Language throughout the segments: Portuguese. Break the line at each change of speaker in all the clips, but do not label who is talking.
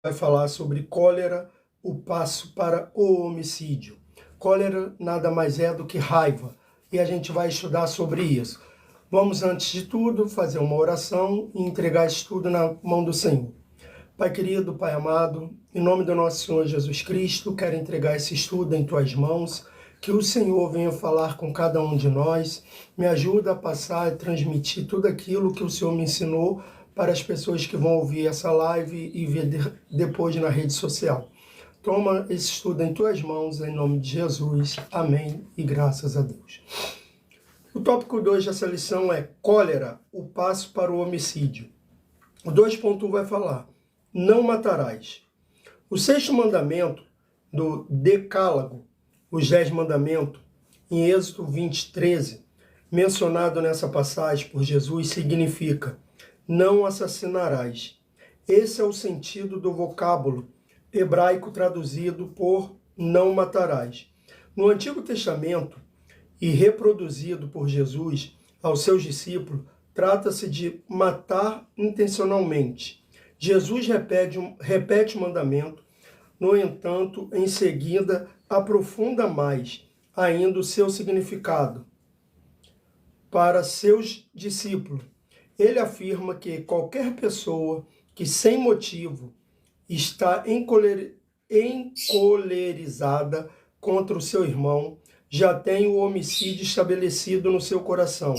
Vai falar sobre cólera, o passo para o homicídio. Cólera nada mais é do que raiva, e a gente vai estudar sobre isso. Vamos, antes de tudo, fazer uma oração e entregar isso tudo na mão do Senhor. Pai querido, Pai amado, em nome do nosso Senhor Jesus Cristo, quero entregar esse estudo em Tuas mãos, que o Senhor venha falar com cada um de nós, me ajuda a passar e transmitir tudo aquilo que o Senhor me ensinou para as pessoas que vão ouvir essa live e ver depois na rede social. Toma esse estudo em Tuas mãos, em nome de Jesus. Amém e graças a Deus. O tópico 2 dessa lição é cólera, o passo para o homicídio. O 2.1 vai falar: não matarás. O 6º mandamento do Decálogo, os 10 mandamentos, em Êxodo 20:13, mencionado nessa passagem por Jesus, significa: não assassinarás. Esse é o sentido do vocábulo hebraico traduzido por não matarás. No Antigo Testamento, e reproduzido por Jesus aos seus discípulos, trata-se de matar intencionalmente. Jesus repete o mandamento, no entanto, em seguida, aprofunda mais ainda o seu significado para seus discípulos. Ele afirma que qualquer pessoa que, sem motivo, está encolerizada contra o seu irmão, já tem o homicídio estabelecido no seu coração,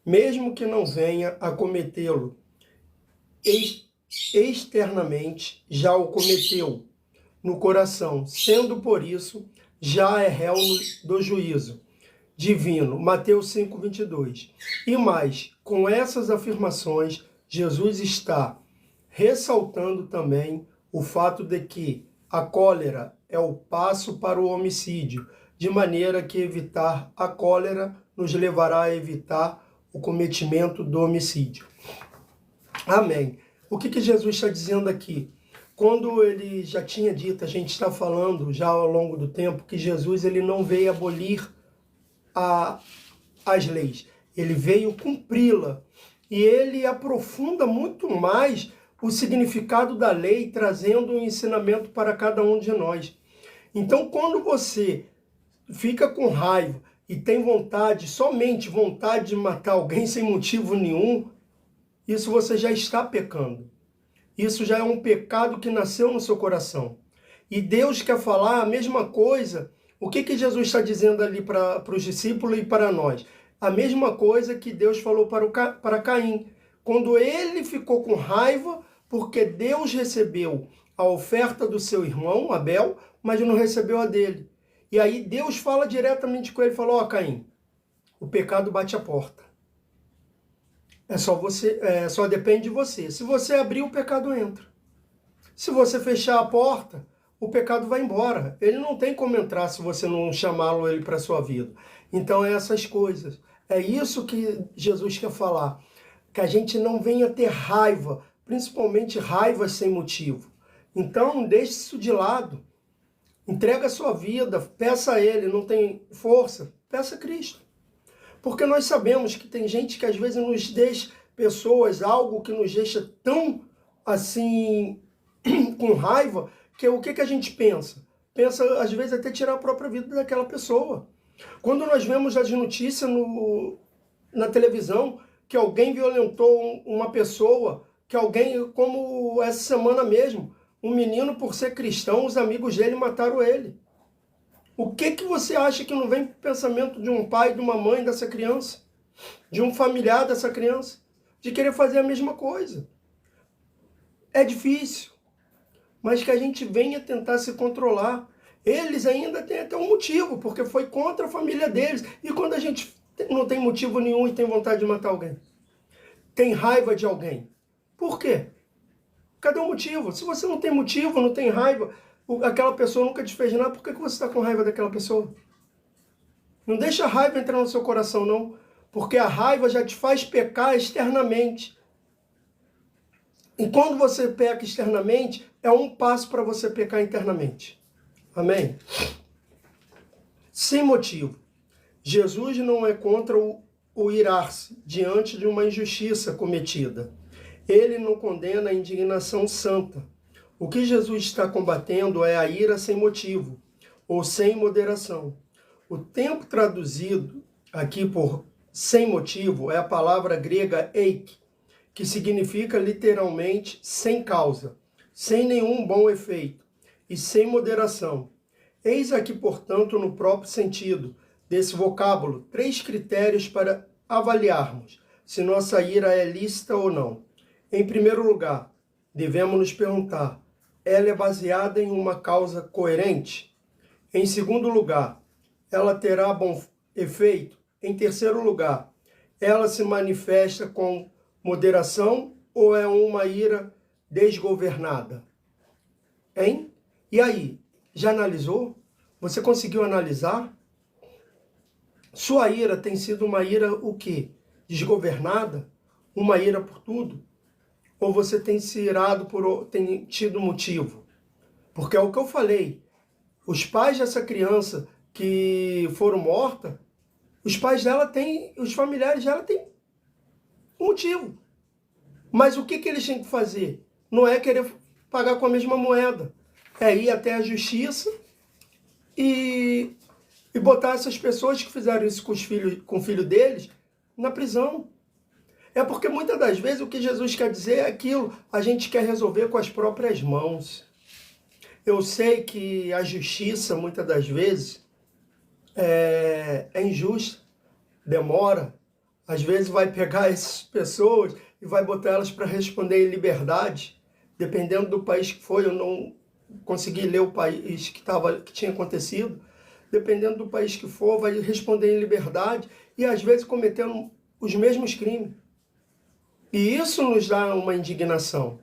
mesmo que não venha a cometê-lo externamente, já o cometeu no coração, sendo por isso já é réu do juízo divino. Mateus 5:22. E mais, com essas afirmações, Jesus está ressaltando também o fato de que a cólera é o passo para o homicídio, de maneira que evitar a cólera nos levará a evitar o cometimento do homicídio. Amém. O que Jesus está dizendo aqui? Quando ele já tinha dito, a gente está falando já ao longo do tempo, que Jesus ele não veio abolir as leis, ele veio cumpri-la. E ele aprofunda muito mais o significado da lei, trazendo um ensinamento para cada um de nós. Então, quando você fica com raiva e tem vontade, somente vontade de matar alguém sem motivo nenhum, isso você já está pecando. Isso já é um pecado que nasceu no seu coração. E Deus quer falar a mesma coisa. O que Jesus está dizendo ali para os discípulos e para nós? A mesma coisa que Deus falou para Caim. Quando ele ficou com raiva, porque Deus recebeu a oferta do seu irmão, Abel, mas não recebeu a dele. E aí Deus fala diretamente com ele, falou: ó, Caim, o pecado bate a porta. Só depende de você. Se você abrir, o pecado entra. Se você fechar a porta, o pecado vai embora. Ele não tem como entrar se você não chamá-lo ele para a sua vida. Então é essas coisas. É isso que Jesus quer falar. Que a gente não venha ter raiva, principalmente raiva sem motivo. Então deixe isso de lado. Entrega a sua vida, peça a Ele. Não tem força? Peça a Cristo. Porque nós sabemos que tem gente que às vezes nos deixa, pessoas, algo que nos deixa tão assim, com raiva, que o que a gente pensa? Pensa, às vezes, até tirar a própria vida daquela pessoa. Quando nós vemos as notícias na televisão, que alguém violentou uma pessoa, que alguém, como essa semana mesmo, um menino, por ser cristão, os amigos dele mataram ele. O que você acha que não vem para o pensamento de um pai, de uma mãe dessa criança? De um familiar dessa criança? De querer fazer a mesma coisa. É difícil, mas que a gente venha tentar se controlar. Eles ainda têm até um motivo, porque foi contra a família deles. E quando a gente não tem motivo nenhum e tem vontade de matar alguém? Tem raiva de alguém? Por quê? Cadê o motivo? Se você não tem motivo, não tem raiva, aquela pessoa nunca te fez nada, por que você está com raiva daquela pessoa? Não deixa a raiva entrar no seu coração, não. Porque a raiva já te faz pecar externamente. E quando você peca externamente, é um passo para você pecar internamente. Amém? Sem motivo. Jesus não é contra o irar-se diante de uma injustiça cometida. Ele não condena a indignação santa. O que Jesus está combatendo é a ira sem motivo, ou sem moderação. O tempo traduzido aqui por sem motivo é a palavra grega eik, que significa literalmente sem causa, sem nenhum bom efeito e sem moderação. Eis aqui, portanto, no próprio sentido desse vocábulo, 3 critérios para avaliarmos se nossa ira é lícita ou não. Em primeiro lugar, devemos nos perguntar: ela é baseada em uma causa coerente? Em segundo lugar, ela terá bom efeito? Em terceiro lugar, ela se manifesta com moderação ou é uma ira desgovernada? Hein? E aí, já analisou? Você conseguiu analisar? Sua ira tem sido uma ira o quê? Desgovernada? Uma ira por tudo? Ou você tem se irado tem tido motivo? Porque é o que eu falei. Os pais dessa criança que foram mortas, os pais dela têm, os familiares dela têm um motivo. Mas o que eles têm que fazer? Não é querer pagar com a mesma moeda. É ir até a justiça e botar essas pessoas que fizeram isso com o filho deles na prisão. É porque muitas das vezes o que Jesus quer dizer é aquilo, a gente quer resolver com as próprias mãos. Eu sei que a justiça, muitas das vezes, é injusta, demora. Às vezes vai pegar essas pessoas e vai botar elas para responder em liberdade. Dependendo do país que foi, eu não consegui ler o país que tinha acontecido. Dependendo do país que for, vai responder em liberdade e às vezes cometendo os mesmos crimes. E isso nos dá uma indignação.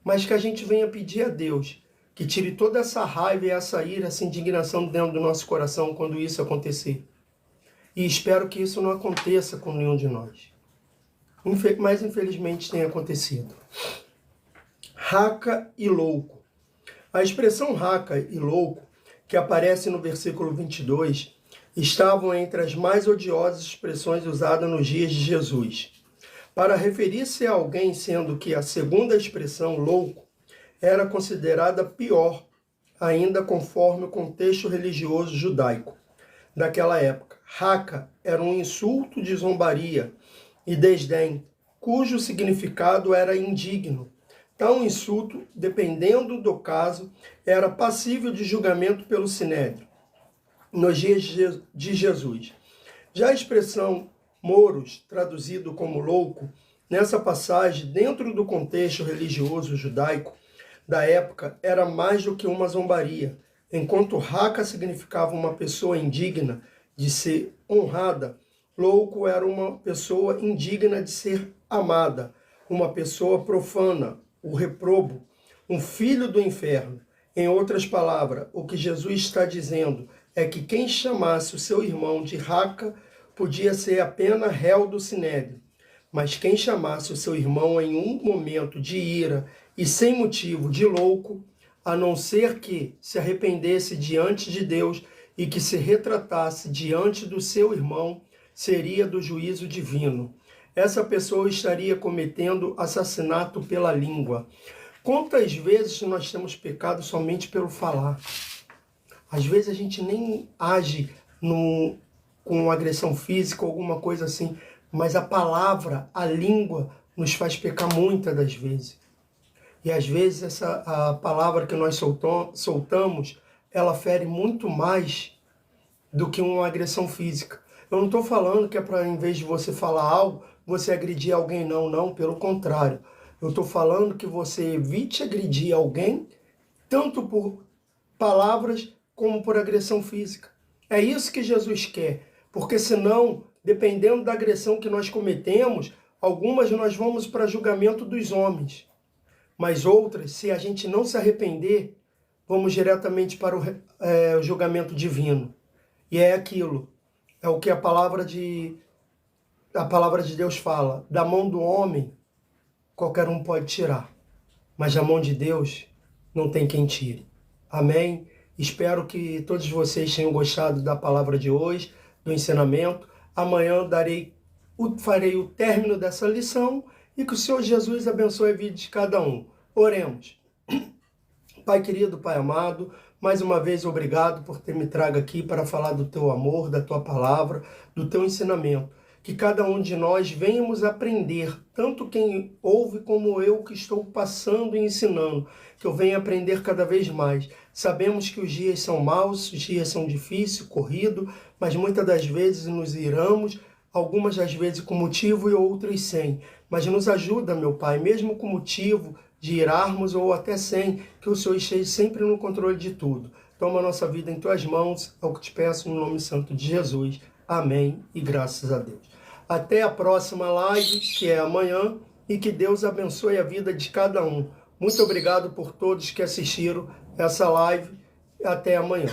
Mas que a gente venha pedir a Deus que tire toda essa raiva e essa ira, essa indignação dentro do nosso coração quando isso acontecer. E espero que isso não aconteça com nenhum de nós. Mas infelizmente tem acontecido. Raca e louco. A expressão raca e louco, que aparece no versículo 22, estavam entre as mais odiosas expressões usadas nos dias de Jesus, para referir-se a alguém, sendo que a segunda expressão, louco, era considerada pior, ainda conforme o contexto religioso judaico daquela época. Raca era um insulto de zombaria e desdém, cujo significado era indigno. Tal insulto, dependendo do caso, era passível de julgamento pelo Sinédrio, nos dias de Jesus. Já a expressão moros, traduzido como louco, nessa passagem, dentro do contexto religioso judaico da época, era mais do que uma zombaria. Enquanto raca significava uma pessoa indigna de ser honrada, louco era uma pessoa indigna de ser amada, uma pessoa profana, o reprobo, um filho do inferno. Em outras palavras, o que Jesus está dizendo é que quem chamasse o seu irmão de raca podia ser apenas réu do sinédrio, mas quem chamasse o seu irmão em um momento de ira e sem motivo de louco, a não ser que se arrependesse diante de Deus e que se retratasse diante do seu irmão, seria do juízo divino. Essa pessoa estaria cometendo assassinato pela língua. Quantas vezes nós temos pecado somente pelo falar? Às vezes a gente nem age com agressão física ou alguma coisa assim, mas a palavra, a língua, nos faz pecar muitas das vezes. E às vezes a palavra que nós soltamos, ela fere muito mais do que uma agressão física. Eu não estou falando que é para, em vez de você falar algo, você agredir alguém, não, pelo contrário. Eu estou falando que você evite agredir alguém, tanto por palavras como por agressão física. É isso que Jesus quer, porque senão, dependendo da agressão que nós cometemos, algumas nós vamos para julgamento dos homens, mas outras, se a gente não se arrepender, vamos diretamente para o julgamento divino. E é aquilo, é o que a palavra de Deus fala, da mão do homem, qualquer um pode tirar, mas da mão de Deus não tem quem tire. Amém? Espero que todos vocês tenham gostado da palavra de hoje, do ensinamento. Amanhã farei o término dessa lição e que o Senhor Jesus abençoe a vida de cada um. Oremos. Pai querido, Pai amado, mais uma vez obrigado por ter me trago aqui para falar do teu amor, da tua palavra, do teu ensinamento. Que cada um de nós venhamos aprender, tanto quem ouve como eu que estou passando e ensinando, que eu venha aprender cada vez mais. Sabemos que os dias são maus, os dias são difíceis, corrido, mas muitas das vezes nos iramos, algumas das vezes com motivo e outras sem. Mas nos ajuda, meu Pai, mesmo com motivo de irarmos ou até sem, que o Senhor esteja sempre no controle de tudo. Toma a nossa vida em tuas mãos, é o que te peço no nome santo de Jesus. Amém e graças a Deus. Até a próxima live, que é amanhã, e que Deus abençoe a vida de cada um. Muito obrigado por todos que assistiram essa live. Até amanhã.